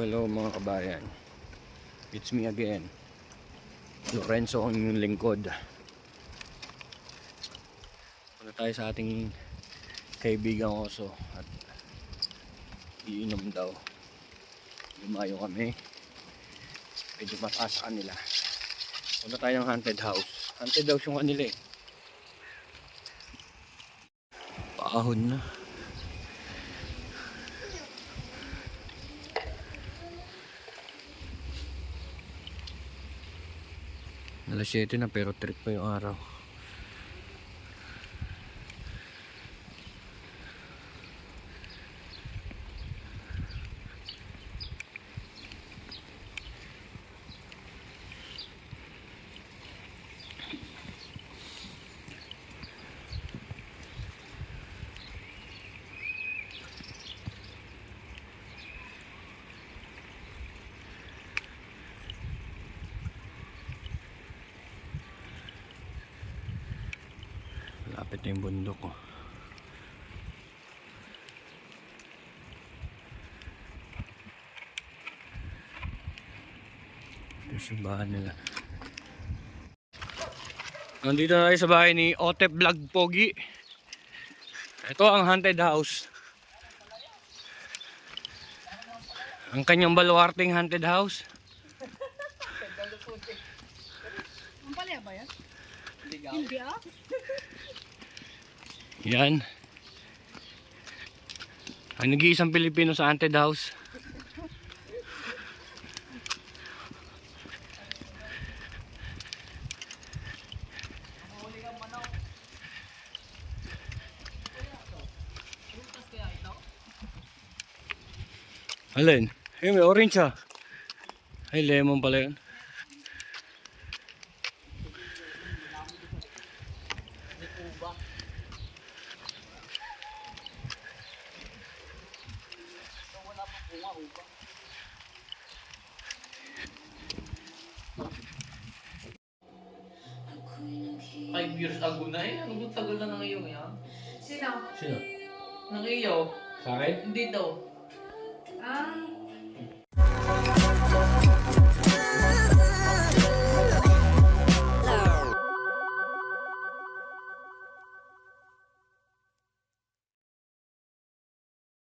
Hello mga kabayan. It's me again, Lorenzo, ang inyong lingkod. Punta tayo sa ating kaibigang oso at iinom daw. Lumayo kami, medyo mataas sa kanila. Punta tayo ng haunted house. Haunted house yung kanila eh. Paahon na. Alas 7 na pero trip pa yung araw. Lapit na yung bundok ko. Ito yung simbahan nila. Nandito na tayo sa bahay ni Otep Vlog Pogi. Ito ang haunted house. Ang kanyang baluarting haunted house. Ang palya ba yan? Hindi ah. Yan. Ang nag-iisang Pilipino sa haunted house. Alin? Ay, may orange ah. Ay, lemon pala yun. Five years ago na eh. Ang tagal na nangiyaw yan. Sino? Sino? Nangiyaw. Sa akin? Hindi daw. Ah.